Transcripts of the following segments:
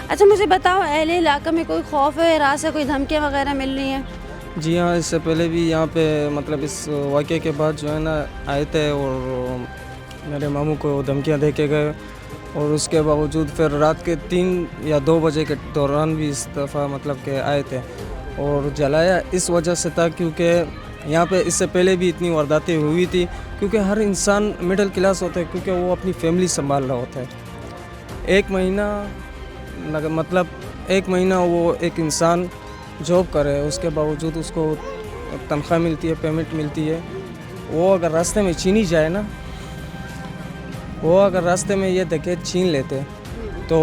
अच्छा मुझे बताओ, अहले इलाका में कोई खौफ है, रात से कोई धमकियाँ वगैरह मिल रही हैं? जी हाँ, इससे पहले भी यहाँ पे मतलब इस वाक़ये के बाद जो है ना आए थे और मेरे मामू को धमकियाँ दे के गए और उसके बावजूद फिर रात के 3 या 2 बजे के दौरान भी इस दफ़ा मतलब के आए थे और जलाया इस वजह से था क्योंकि यहाँ पे इससे पहले भी इतनी वारदातें हुई थी क्योंकि हर इंसान मिडिल क्लास होता है क्योंकि वो अपनी फैमिली संभाल रहा होता है। एक महीना मतलब 1 महीना वो एक इंसान जॉब करे उसके बावजूद उसको तनख्वाह मिलती है, पेमेंट मिलती है। वो अगर रास्ते में छीनी जाए ना, वो अगर रास्ते में ये डकैत छीन लेते तो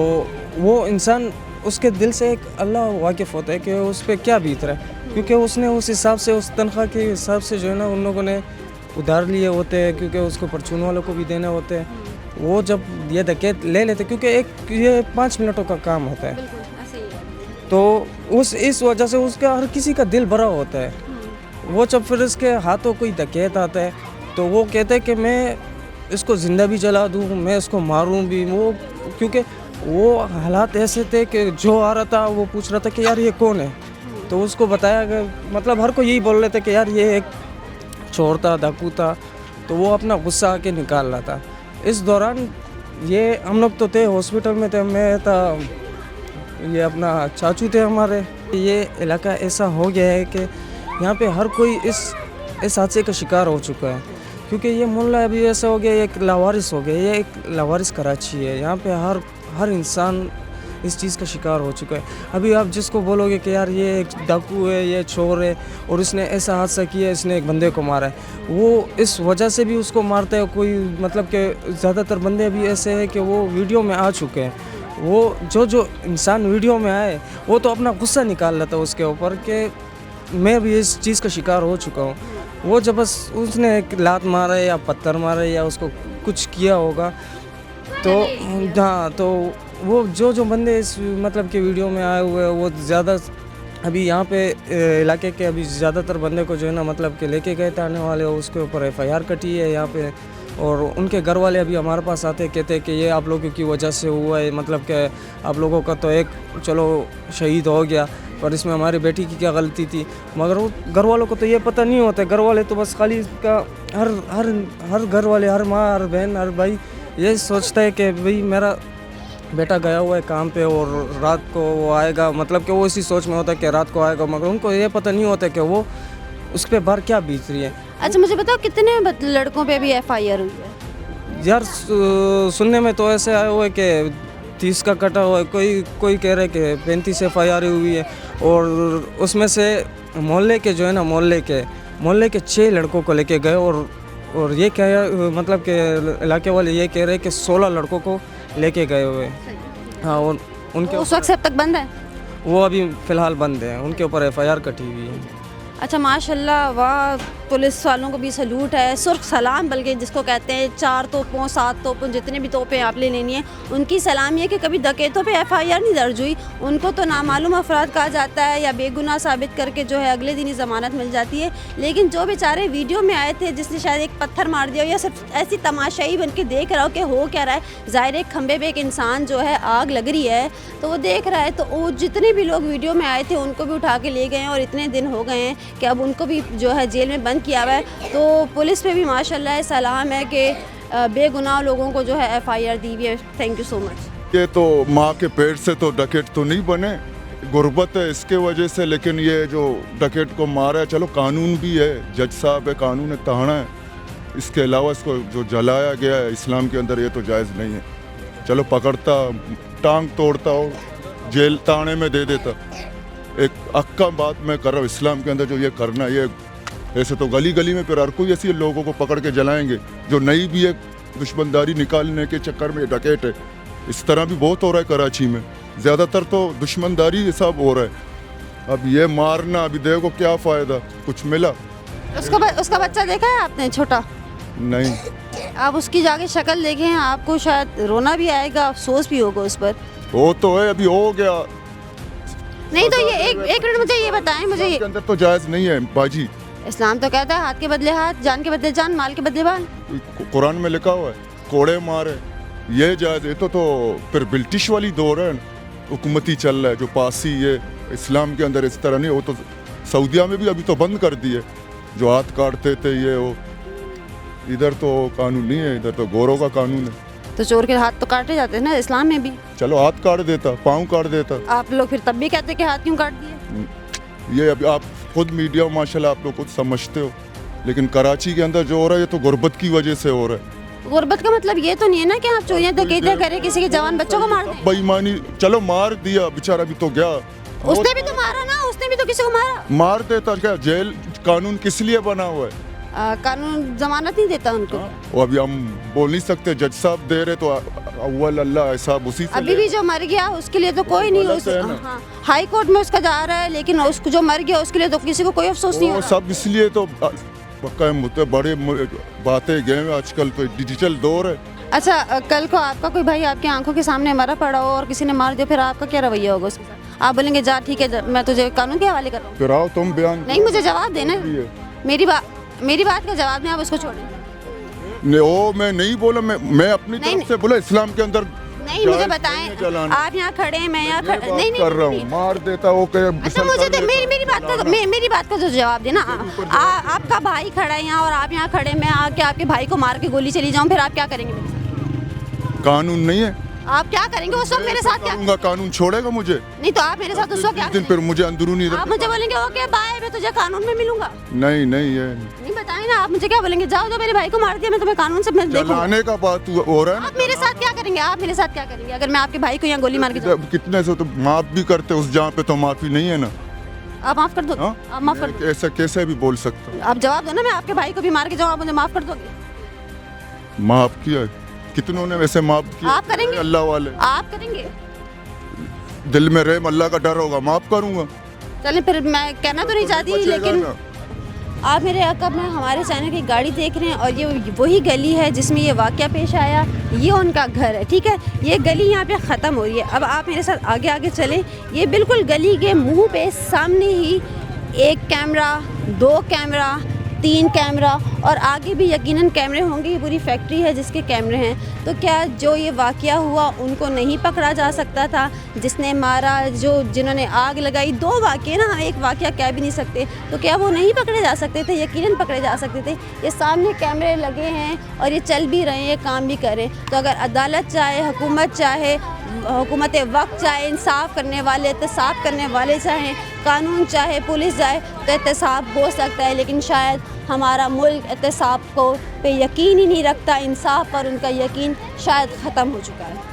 वो इंसान उसके दिल से एक अल्लाह वाकिफ़ होता है कि उस पर क्या बीत रहा है क्योंकि उसने उस हिसाब से उस तनख्वाह के हिसाब से जो है ना उन लोगों ने उधार लिए होते हैं क्योंकि उसको परचून वालों को भी देने होते हैं। वो जब ये डकैत ले लेते क्योंकि एक ये 5 मिनटों का काम होता है बिल्कुल ऐसे ही है। तो इस वजह से उसका हर किसी का दिल भरा होता है। वो जब फिर इसके हाथों कोई डकैत आता है तो वो कहते हैं कि मैं इसको ज़िंदा भी जला दूँ, मैं इसको मारूँ भी। वो क्योंकि वो हालात ऐसे थे कि जो आ रहा था वो पूछ रहा था कि यार ये कौन है, तो उसको बताया गया। मतलब हर कोई यही बोल रहे थे कि यार ये एक चोर था, डाकू था, तो वो अपना गुस्सा आके निकाल रहा था। इस दौरान ये हम लोग तो थे हॉस्पिटल में थे, मैं था, ये अपना चाचू थे हमारे। ये इलाका ऐसा हो गया है कि यहाँ पे हर कोई इस हादसे का शिकार हो चुका है क्योंकि ये मोहल्ला अभी ऐसा हो गया, ये एक लावारिस हो गया, ये एक लावारिस कराची है। यहाँ पे हर इंसान इस चीज़ का शिकार हो चुका है। अभी आप जिसको बोलोगे कि यार ये एक डाकू है, ये चोर है और इसने ऐसा हादसा किया, इसने एक बंदे को मारा है, वो इस वजह से भी उसको मारता है। कोई मतलब कि ज़्यादातर बंदे अभी ऐसे हैं कि वो वीडियो में आ चुके हैं। वो जो इंसान वीडियो में आए वो तो अपना गुस्सा निकाल लेता है उसके ऊपर कि मैं भी इस चीज़ का शिकार हो चुका हूँ। वो जब बस उसने एक लात मारा है या पत्थर मारा है या उसको कुछ किया होगा तो हाँ, तो वो जो बंदे इस मतलब के वीडियो में आए हुए हैं वो ज़्यादा अभी यहाँ पे इलाके के अभी ज़्यादातर बंदे को जो है ना मतलब कि लेके गए थे आने वाले, उसके ऊपर FIR कटी है यहाँ पे। और उनके घर वाले अभी हमारे पास आते कहते हैं कि ये आप लोगों की वजह से हुआ है, मतलब कि आप लोगों का तो एक चलो शहीद हो गया पर इसमें हमारी बेटी की क्या गलती थी। मगर वो घर वालों को तो ये पता नहीं होता। घर वाले तो बस खाली इसका हर घर वाले, हर माँ, हर बहन, हर भाई ये सोचता है कि भाई मेरा बेटा गया हुआ है काम पे और रात को वो आएगा, मतलब कि वो इसी सोच में होता है कि रात को आएगा, मगर उनको ये पता नहीं होता कि वो उस पर बाहर क्या बीत रही है। अच्छा मुझे बताओ, कितने लड़कों पे अभी FIR हुई है? यार सुनने में तो ऐसे आए हुए कि 30 का कटा हुआ है, कोई कह रहे कि 35 FIR हुई है और उसमें से मोहल्ले के जो है ना मोहल्ले के 6 लड़कों को लेके गए और ये क्या मतलब कि इलाके वाले ये कह रहे हैं कि 16 लड़कों को लेके गए हुए। हाँ, और उनके उस वक्त से अब तक बंद है? वो अभी फ़िलहाल बंद है, उनके ऊपर FIR कटी हुई है। अच्छा माशाल्लाह, वाह, पुलिस वालों को भी सलूट है, सुर्ख सलाम, बल्कि जिसको कहते हैं 4 तोपों 7 तोपों जितने भी तोपें आप ले लेनी है उनकी सलामी है कि कभी डकैतों पे FIR नहीं दर्ज हुई। उनको तो नामालूम अफराद कहा जाता है या बेगुनाह साबित करके जो है अगले दिन ही ज़मानत मिल जाती है। लेकिन जो बेचारे वीडियो में आए थे जिसने शायद एक पत्थर मार दिया या सिर्फ ऐसी तमाशाई बन के देख रहा हो कि हो क्या रहा है, ज़ाहिर एक खंबे पे एक इंसान जो है आग लग रही है तो वो देख रहा है, तो वो जितने भी लोग वीडियो में आए थे उनको भी उठा के ले गए हैं और इतने दिन हो गए हैं कि अब उनको भी जो है जेल में बंद किया हुआ है। तो पुलिस पे भी माशाल्लाह सलाम है कि बेगुनाह लोगों को जो है FIR दी हुई है। Thank you so much. ये तो माँ के पेट से तो डकैत तो नहीं बने, गुर्बत है इसके वजह से, लेकिन ये जो डकैत को मारा है, चलो कानून भी है, जज साहब है, कानून है, ताना है, इसके अलावा इसको जो जलाया गया है इस्लाम के अंदर ये तो जायज़ नहीं है। चलो पकड़ता, टांग तोड़ता और जेल ताने में दे देता। एक अक्का बात मैं कर रहा हूँ, इस्लाम के अंदर जो ये करना, ये ऐसे तो गली गली में फिर हर कोई ऐसी लोगों को पकड़ के जलाएंगे जो नई भी एक दुश्मनदारी निकालने के चक्कर में डकैत है। इस तरह भी बहुत हो रहा है कराची में, ज़्यादातर तो दुश्मनदारी ये सब हो रहा है। अब ये मारना, अभी देखो क्या फ़ायदा, कुछ मिला? उसका बच्चा देखा है आपने, छोटा? नहीं। आप उसकी जाके शक्ल देखें, आपको शायद रोना भी आएगा, अफसोस भी होगा उस पर। वो तो है, अभी हो गया। नहीं तो ये एक मिनट मुझे ये बताएं, मुझे के अंदर तो जायज़ नहीं है बाजी। इस्लाम तो कहता है हाथ के बदले हाथ, जान के बदले जान, माल के बदले माल। कुरान में लिखा हुआ है कोड़े मारे, ये जायज़ है। तो फिर ब्रिटिश वाली दौर है, हुकूमती चल रहा है, जो पासी है इस्लाम के अंदर इस तरह नहीं। वो तो सऊदिया में भी अभी तो बंद कर दिए, जो हाथ काटते थे ये वो। इधर तो कानून नहीं है, इधर तो गोरों का कानून है। तो चोर के हाथ तो काटे जाते हैं ना इस्लाम में भी। चलो हाथ काट देता, पाँव काट देता। आप लोग फिर तब भी कहते कि हाथ क्यों काट दिए? ये अभी आप खुद मीडिया में माशाल्लाह आप लोग खुद समझते हो, लेकिन कराची के अंदर जो हो रहा है ये तो गुर्बत की वजह से हो रहा है। गुर्बत का मतलब ये तो नहीं है ना कि आप चोरियां डकैतियां करें, किसी के जवान बच्चों को मार दें। बेईमानी, चलो मार दिया बेचारा भी तो गया, उसने भी तो मारा ना, उसने भी तो किसी को मारा। मार देता क्या? जेल कानून किस लिए बना हुआ है? कानून जमानत नहीं देता उनको। वो अभी हम बोल नहीं सकते, जज साहब दे रहे तो अव्वल अल्लाह हिसाब उसी से अभी भी जो मर गया उसके लिए तो कोई नहीं, उस हाँ, हाई कोर्ट में उसका जा रहा है, लेकिन उसको जो मर गया उसके लिए तो किसी को कोई अफसोस नहीं हो वो रहा। सब इसलिए तो पक्का मुद्दे बड़े बातें गए, आजकल तो डिजिटल दौर है। अच्छा, कल को आपका कोई भाई आपकी आंखों के सामने मरा पड़ा हो और किसी ने मार दिया, फिर आपका क्या रवैया होगा उसके साथ? आप बोलेंगे जा ठीक है, मैं तुझे कानून के हवाले कर रहा हूँ। फिर आओ तुम बयान। नहीं, मुझे जवाब देना है। मेरी बात का जवाब नहीं, आप उसको छोड़ें। वो मैं नहीं बोला, मैं अपनी तरफ से बोला इस्लाम के अंदर नहीं, मुझे बताएं, आप यहाँ खड़े हैं, मैं यहाँ खड़े नहीं कर रहा हूँ, मार देता वो अच्छा, मुझे तो मेरी बात का जो जवाब देना। आपका भाई खड़ा है यहाँ और आप यहाँ खड़े, मैं आके आपके भाई को मार के गोली चली जाऊँ, फिर आप क्या करेंगे मेरे साथ? कानून नहीं है, आप क्या करेंगे उस वक्त मेरे साथ? क्या करूंगा? कानून छोड़ेगा मुझे? नहीं तो आप मेरे साथ उस वक्त क्या दिन फिर मुझे अंदरूनी आप मुझे बोलेंगे ओके बाय, मैं तुझे कानून में मिलूंगा। नहीं ये नहीं बताए ना, आप मुझे क्या बोलेंगे? जाओ, जो मेरे भाई को मार दिया, मैं तुम्हें कानून से मैं देखूंगा। आने का बात हो रहा है ना। आप मेरे साथ क्या करेंगे? आप मेरे साथ क्या करेंगे अगर मैं आपके भाई को यहाँ गोली मार के जाऊँ? कितने से तो माफ भी करते उस जहाँ पे तो माफी नहीं है ना। आप माफ कर दो, आप माफ कर दो। ऐसा कैसे भी बोल सकता हूँ? आप जवाब दो ना, मैं आपके भाई को भी मार के जाऊँ, आप मुझे माफ कर दोगे? माफ किया कितनों ने वैसे माफ किया? आप करेंगे? अल्लाह वाले आप करेंगे? दिल में रहम अल्लाह का डर होगा, माफ करूंगा। चलें, फिर मैं कहना तो नहीं चाहती, लेकिन आप मेरे अकब में हमारे चैनल की गाड़ी देख रहे हैं और ये वही गली है जिसमें ये वाक़या पेश आया। ये उनका घर है, ठीक है। ये गली यहाँ पे ख़त्म हो रही है। अब आप मेरे साथ आगे आगे चलें। ये बिल्कुल गली के मुंह पे सामने ही एक कैमरा, 2 कैमरा, 3 कैमरा और आगे भी यकीनन कैमरे होंगे। ये पूरी फैक्ट्री है जिसके कैमरे हैं। तो क्या जो ये वाक़या हुआ उनको नहीं पकड़ा जा सकता था? जिसने मारा, जिन्होंने आग लगाई, 2 वाक़ये ना, हम एक वाक़या कह भी नहीं सकते। तो क्या वो नहीं पकड़े जा सकते थे? यकीनन पकड़े जा सकते थे। ये सामने कैमरे लगे हैं और ये चल भी रहे हैं, काम भी कर रहे हैं। तो अगर अदालत चाहे, हुकूमत चाहे, हुकूमत वक्त चाहे, इंसाफ करने वाले, एहतसाब करने वाले चाहें, कानून चाहे, पुलिस जाए, तो एहतसाब हो सकता है। लेकिन शायद हमारा मुल्क एहतसाब को पे यकीन ही नहीं रखता, इंसाफ पर उनका यकीन शायद ख़त्म हो चुका है।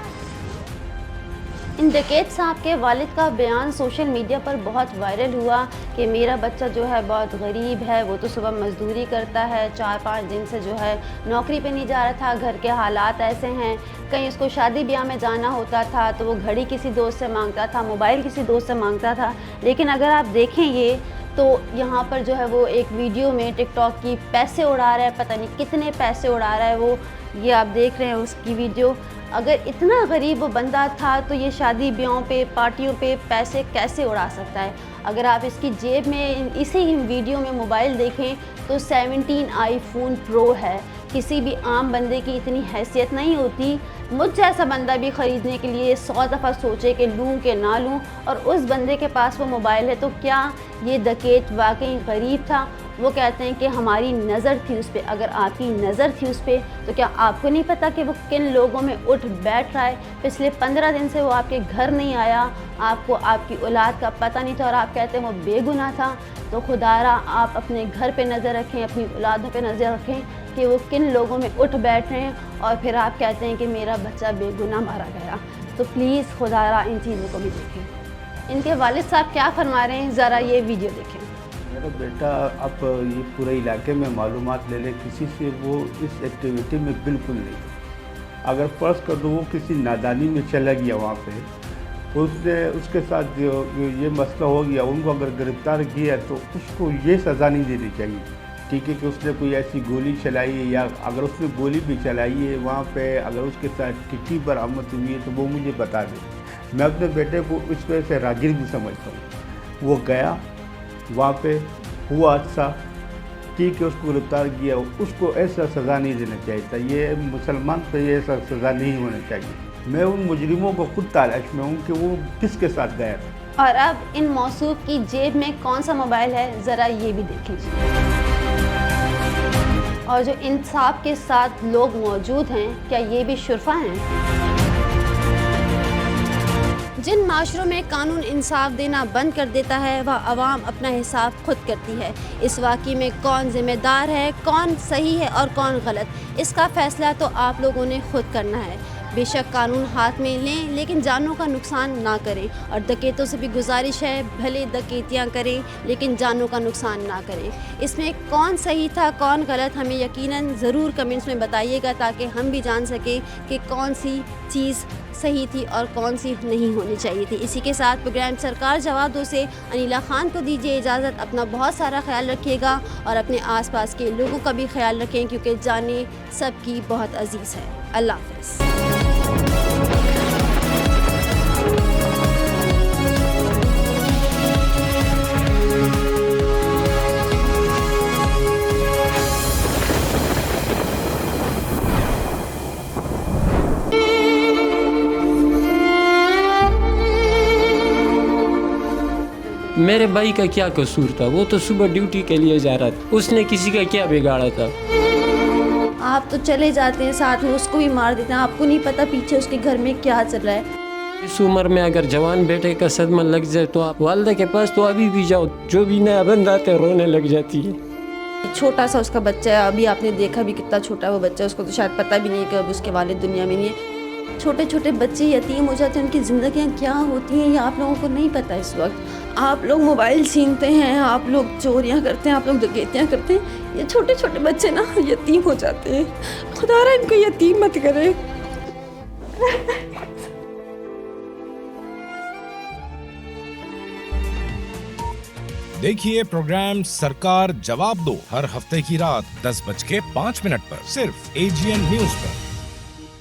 इन डकैत साहब के वालिद का बयान सोशल मीडिया पर बहुत वायरल हुआ कि मेरा बच्चा जो है बहुत गरीब है, वो तो सुबह मज़दूरी करता है, 4-5 दिन से जो है नौकरी पे नहीं जा रहा था, घर के हालात ऐसे हैं, कहीं उसको शादी ब्याह में जाना होता था तो वो घड़ी किसी दोस्त से मांगता था, मोबाइल किसी दोस्त से मांगता था। लेकिन अगर आप देखें ये तो यहाँ पर जो है वो एक वीडियो में टिकटॉक की पैसे उड़ा रहा है, पता नहीं कितने पैसे उड़ा रहा है वो। ये आप देख रहे हैं उसकी वीडियो। अगर इतना गरीब वो बंदा था तो ये शादी ब्याहों पे, पार्टियों पे पैसे कैसे उड़ा सकता है? अगर आप इसकी जेब में इसी वीडियो में मोबाइल देखें तो 17 आईफोन प्रो है। किसी भी आम बंदे की इतनी हैसियत नहीं होती, मुझ जैसा बंदा भी ख़रीदने के लिए 100 दफ़ा सोचे कि लूँ कि ना लूँ, और उस बंदे के पास वो मोबाइल है। तो क्या ये डकैत वाकई गरीब था? वो कहते हैं कि हमारी नज़र थी उस पर। अगर आपकी नज़र थी उस पर तो क्या आपको नहीं पता कि वो किन लोगों में उठ बैठ रहा है? पिछले 15 दिन से वो आपके घर नहीं आया, आपको आपकी औलाद का पता नहीं था और आप कहते हैं वो बेगुनाह था। तो खुदारा आप अपने घर पे नज़र रखें, अपनी औलादों पे नज़र रखें कि वो किन लोगों में उठ बैठ रहे हैं, और फिर आप कहते हैं कि मेरा बच्चा बेगुनाह मारा गया। तो प्लीज़ खुदारा इन चीज़ों को भी देखें। इनके वालिद साहब क्या फरमा रहे हैं, ज़रा ये वीडियो देखें। मेरा बेटा, आप ये पूरे इलाके में मालूमात ले लें, किसी से वो इस एक्टिविटी में बिल्कुल नहीं। अगर फ़र्ज़ कर दो वो किसी नादानी में चला गया वहाँ पे, उसके साथ जो ये मसला हो गया, उनको अगर गिरफ़्तार किया तो उसको ये सज़ा नहीं देनी चाहिए, ठीक है, कि उसने कोई ऐसी गोली चलाई है, या अगर उसने गोली भी चलाई है वहाँ पे, अगर उसके साथ टिक्की बरामद हुई है तो वो मुझे बता दे। मैं अपने बेटे को इस वजह से रागिर भी समझता हूँ। वो गया वहाँ पे, हुआ हादसा, ठीक है उसको गिरफ्तार किया, उसको ऐसा सज़ा नहीं देना चाहिए था। ये मुसलमान पे ये ऐसा सज़ा नहीं होना चाहिए। मैं उन मुजरिमों को खुद तलाश में हूँ कि वो किसके साथ गया था। और अब इन मौसूफ की जेब में कौन सा मोबाइल है, ज़रा ये भी देख लीजिए। और जो इंसाफ के साथ लोग मौजूद हैं, क्या ये भी शुरफा हैं? जिन माशरों में कानून इंसाफ देना बंद कर देता है, वह आवाम अपना हिसाब खुद करती है। इस वाक़ये में कौन जिम्मेदार है, कौन सही है और कौन गलत, इसका फ़ैसला तो आप लोगों ने खुद करना है। बेशक कानून हाथ में लें, लेकिन जानों का नुकसान ना करें। और डकैतों से भी गुजारिश है, भले डकैतियाँ करें लेकिन जानों का नुकसान ना करें। इसमें कौन सही था, कौन गलत, हमें यकीनन ज़रूर कमेंट्स में बताइएगा, ताकि हम भी जान सकें कि कौन सी चीज़ सही थी और कौन सी नहीं होनी चाहिए थी। इसी के साथ प्रोग्राम सरकार जवाब दो से अनिला खान को दीजिए इजाज़त। अपना बहुत सारा ख्याल रखिएगा और अपने आसपास के लोगों का भी ख्याल रखें, क्योंकि जाने सबकी बहुत अजीज़ है। अल्लाह हाफ़िज़। मेरे भाई का क्या कसूर था? वो तो सुबह ड्यूटी के लिए जा रहा था, उसने किसी का क्या बिगाड़ा था? आप तो चले जाते हैं, साथ में उसको भी मार देते हैं, आपको नहीं पता पीछे उसके घर में क्या चल रहा है। इस उम्र में अगर जवान बेटे का सदमा लग जाए तो आप वालदा के पास तो अभी भी जाओ, जो भी नया बंद आते हैं रोने लग जाती है। छोटा सा उसका बच्चा है, अभी आपने देखा भी कितना छोटा है वो बच्चा, उसको तो शायद पता भी नहीं कि अब उसके वालिद दुनिया में नहीं है। छोटे छोटे बच्चे यतीम हो जाते हैं, उनकी ज़िंदगियाँ क्या होती हैं ये आप लोगों को नहीं पता। इस वक्त आप लोग मोबाइल छीनते हैं, आप लोग चोरियाँ करते हैं, आप लोग डकैतियाँ करते हैं, ये छोटे छोटे बच्चे ना यतीम हो जाते हैं। खुदा रहा इनको यतीम मत करे। देखिए प्रोग्राम सरकार जवाब दो हर हफ्ते की रात 10:05 पर सिर्फ AGN न्यूज पर।